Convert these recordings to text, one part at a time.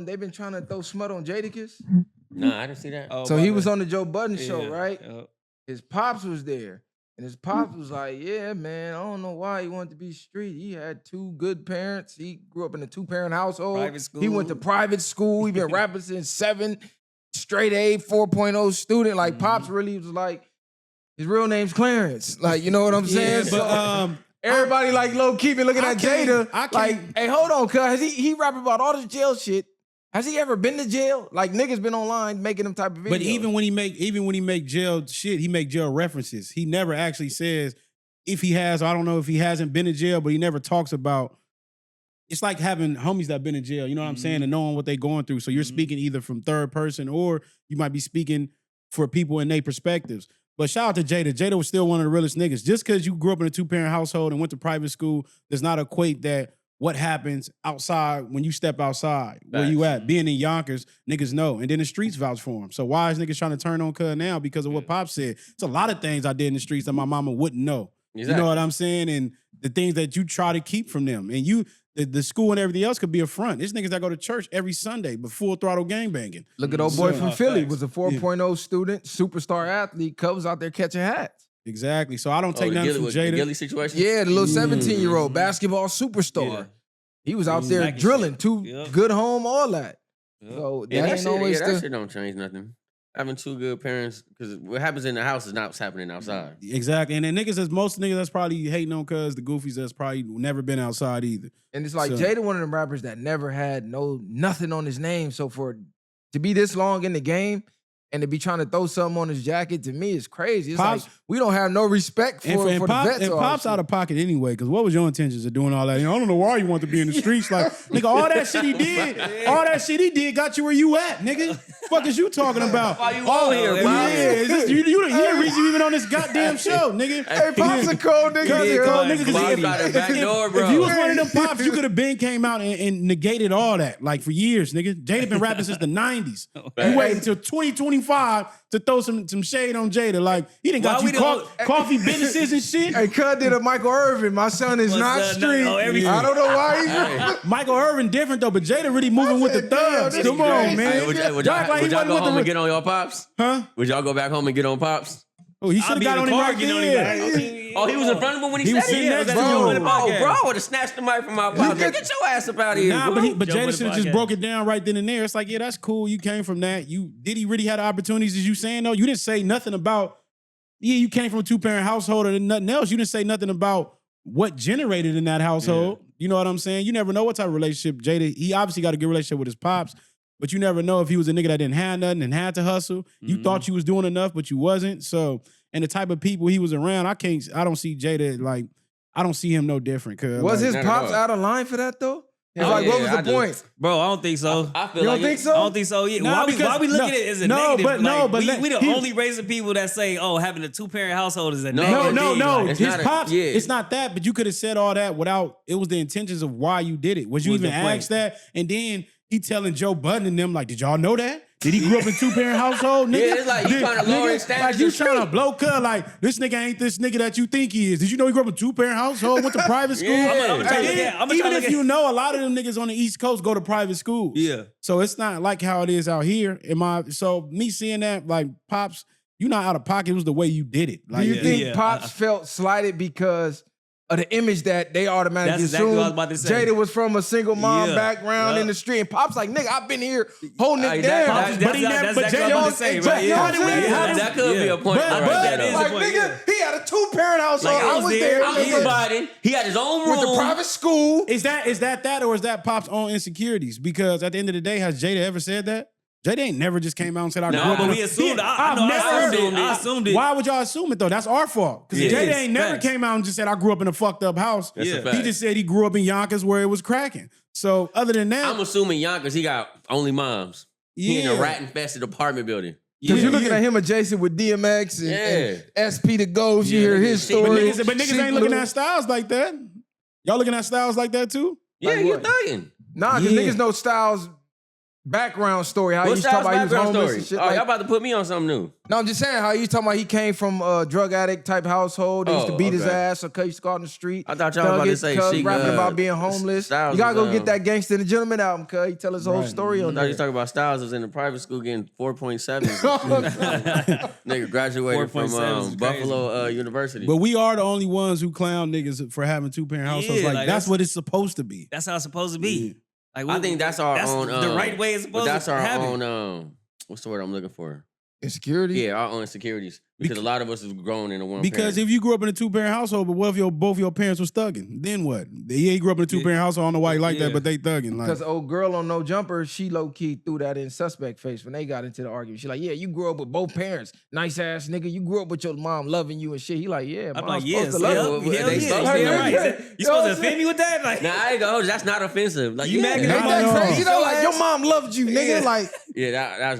They've been trying to throw smut on Jadakiss. Nah, I didn't see that. Oh, So my he was bad. on the Joe Budden show, Yeah, right? yeah. His pops was there. And his pops was like, yeah, man, I don't know why he wanted to be street. He had 2 good parents. He grew up in a 2-parent household. Private He went to school. private school. He been rapping since 7, straight A, 4.0 student. Like, Pops really was like, his real name's Clarence. Like, you know what I'm saying? but everybody like low-key been looking I at can't- Jada. I can't- Like, hey, hold on, cuz. He rapping about all this jail shit. Has he ever been to jail? Like, niggas been online making them type of videos. But even when he make jail shit, he make jail references. He never actually says if he has. I don't know if he hasn't been in jail, but he never talks about. It's like having homies that been in jail. You know what I'm saying, and knowing what they going through. So you're speaking either from third person or you might be speaking for people in their perspectives. But shout out to Jada. Jada was still one of the realest niggas. Just because you grew up in a 2-parent household and went to private school does not equate that. What happens outside when you step outside? Where you at? Being in Yonkers, niggas know. And then the streets vouch for him. So why is niggas trying to turn on cuz now because of what Pop said? It's a lot of things I did in the streets that my mama wouldn't know. Exactly. You know what I'm saying? And the things that you try to keep from them. And the school and everything else could be a front. There's niggas that go to church every Sunday, but full throttle gangbanging. Look at old boy from Philly. Was a 4.0 student, superstar athlete. Cuz was out there catching hats. Exactly. So I don't take nothing from Jada. The Gilly situation? Yeah, the little 17-year-old basketball superstar. Yeah. He was out there drilling, good home, all that. So that ain't always that shit don't change nothing. Having 2 good parents, because what happens in the house is not what's happening outside. Exactly. And then most niggas that's probably hating on cuz the goofies that's probably never been outside either. And it's like Jada, one of them rappers that never had nothing on his name. So to be this long in the game and to be trying to throw something on his jacket, to me is crazy. It's Pops, like we don't have no respect for the vets. And Pop's out of pocket anyway, because what was your intentions of doing all that? You know, I don't know why you want to be in the streets. Like, nigga, all that shit he did got you where you at, nigga. Fuck is you talking about? Why you on here, Pops? Yeah, is this, you the reason you even on this goddamn show, nigga. Hey, Pop's a cold nigga. If you was one of them Pops, you could have been came out and negated all that, like for years, nigga. Jada been rapping since the 90s. You waited until 2025 to throw some shade on Jada. Like, he done got you coffee businesses and shit. Hey, cuz did a Michael Irvin. My son is not street. I don't know why he's... Michael Irvin different though, but Jada really moving with the thugs. Come on, man. Would y'all go home and get on your Pops? Huh? Would y'all go back home and get on Pops? Oh, he should have got on him right there. Oh, he was in front of him when he said sitting it? next to him. Oh, bro, I would have snatched the mic from my Pops. Get your ass up out of here. Nah, but Jada should have just broke it down right then and there. It's like, yeah, that's cool. You came from that. Did he really have the opportunities as you saying though? You didn't say nothing about, you came from a 2-parent household or nothing else. You didn't say nothing about what generated in that household. Yeah. You know what I'm saying? You never know what type of relationship Jada, he obviously got a good relationship with his pops, but you never know if he was a nigga that didn't have nothing and had to hustle. You thought you was doing enough, but you wasn't. So, and the type of people he was around, I don't see Jada, like, I don't see him no different. Was his pops out of line for that though? It's like, what was the point? Bro, I don't think so. I feel you like don't think so? I don't think so. Yeah. Nah, why we look at it as a negative? We the he, only race of people that say, oh, having a 2-parent household is a negative. No. It's His pops, yeah. it's not that, but you could have said all that without, it was the intentions of why you did it. Was you even asked that? And then he telling Joe Budden and them, like, did y'all know that? Did he grow up in 2-parent household, nigga? Yeah, it's like you trying to lower his standards. Like you trying to blow cut, like, this nigga ain't this nigga that you think he is. Did you know he grew up in a 2-parent household, went to private school? Even if you know, a lot of them niggas on the East Coast go to private schools. Yeah. So it's not like how it is out here. So me seeing that, like, Pops, you not out of pocket, it was the way you did it. Like, do you think Pops felt slighted because of the image that they automatically assumed? Exactly what I was about to say. Jada was from a single mom background in the street, and Pop's like, nigga, I've been here holding it down. That could be a point. Like, nigga, he had a 2-parent household. Like, I was there. I was invited. He had his own room. With the private school. Is that or is that Pop's own insecurities? Because at the end of the day, has Jada ever said that? Jada ain't never just came out and said, I grew up. No, but we assumed. I assumed it. Why would y'all assume it though? That's our fault. Because Jada ain't never came out and just said, I grew up in a fucked up house. He just said he grew up in Yonkers where it was cracking. So other than that, I'm assuming Yonkers, he got only moms. He in a rat-infested apartment building. Because you're looking at him adjacent with DMX and SP the Ghost. You hear his story. But niggas ain't looking at Styles like that. Y'all looking at Styles like that too? Yeah, you're thugging. Nah, because niggas know Styles background story. How What's you talking Styles' about he was background homeless story? and shit. Oh, like, y'all about to put me on something new. no, I'm just saying how you talking about he came from a drug addict type household. They used to Oh, beat his okay. ass, or he used to go out on the street. I thought y'all was about to say Cuz she rapping about being homeless. Styles You gotta was, go get that Gangsta and the Gentleman album, cuz he tell his whole Right. story I on thought you there. was talking about Styles was in the private school getting 4.7. Nigga graduated 4.7 is from crazy. Buffalo University. But we are the only ones who clown niggas for having 2-parent households. Yeah, Like, like, that's that's- what it's supposed to be. That's how it's supposed to be. Like I think that's our own. the right way it's But supposed that's to our happen. own. What's the word I'm looking for? Insecurity. Yeah, our own insecurities. Because a lot of us is grown in a one. Because parent. if you grew up in a 2-parent household, but what if both your parents was thugging? Then what? Yeah, he grew up in a 2-parent household. I don't know why he like Yeah. that, but they thugging. Like, Because old girl on No Jumper, she low key threw that in suspect face when they got into the argument. She like, yeah, you grew up with both parents, nice ass nigga. You grew up with your mom loving you and shit. He like, yeah, I'm mom's like, yes, supposed to love you. you. hell They yeah. supposed You to damn love right. you. You You know supposed what to I'm offend me with that? Like, Nah, I ain't gonna. That's not offensive. Like you Yeah, mad? Ain't Not that at all. crazy? You know, like your ass. mom loved you, nigga. Yeah. Like Yeah,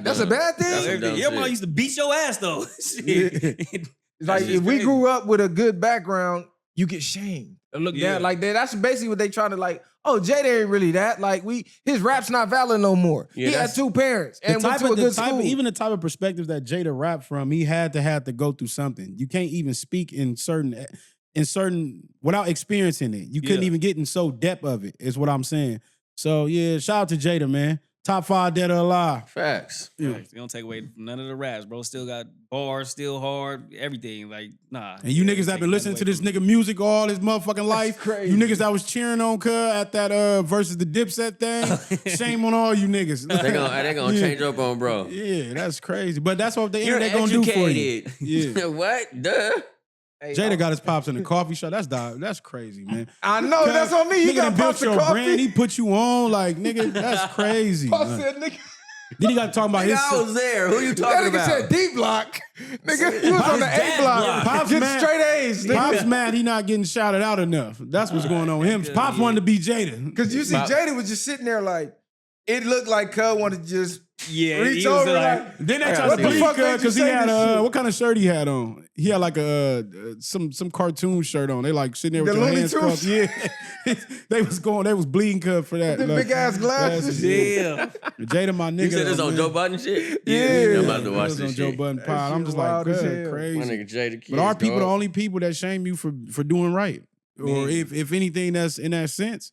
that's a dumb. bad thing? That's some dumb your mom shit. used to beat your ass though. Shit. it's like just if we crazy. grew up with a good background, you get shamed. Or look Yeah. down like that. That's basically what they trying to like. Oh, Jada ain't really that. Like his rap's not valid no more. Yeah, he had that's- 2 parents and went to a good school. even the type of perspectives that Jada rap from, he had to go through something. You can't even speak in certain without experiencing it. You couldn't Yeah. even get in so depth of it, is what I'm saying. So yeah, shout out to Jada, man. Top 5 dead or alive. Facts. Yeah. Like, you don't take away from none of the raps, bro. Still got bars, still hard, everything. Like, nah. And you niggas that been listening to this nigga music all his motherfucking life, crazy. you niggas that was cheering on Cuz at that versus the Dipset thing, shame on all you niggas. They gonna Yeah. change up on bro. Yeah, that's crazy. But that's what the You're internet gonna do for you. educated. Yeah. What? Duh. Hey, Jada got his pops in the coffee shop. That's crazy, man. I know that's on me. You Nigga got done built pops the your coffee. brand. He put you on, like nigga. That's crazy. Pops man. said, nigga. Then he got to talk about his. I was there. Who you That talking nigga about? said D block. Nigga, he was on the A dad block. block. Pops Get mad. straight A's, nigga. Pops mad he not getting shouted out enough. That's what's going on with him. Pops wanted to be Jada. Cause you see, Pop- Jada was just sitting there like, it looked like Cuz wanted to just Yeah, reach he was over like, like, Then they I tried gotta to see bleed what the fuck made you because he say had this shit? what kind of shirt he had on? He had like some cartoon shirt on. They like sitting there with The their Looney hands Tunes? crossed. Yeah, they was bleeding Cuz for that. the Like, big ass glasses. yeah. Jada, my nigga. You said this though, on man. Joe Budden shit? Yeah. I'm about to watch It was this on Joe shit. Budden That pod. shit I'm just wild like, as good, hell. crazy. My nigga Jadakiss. But our people dog. the only people that shame you for doing right, or Yeah. if anything that's in that sense.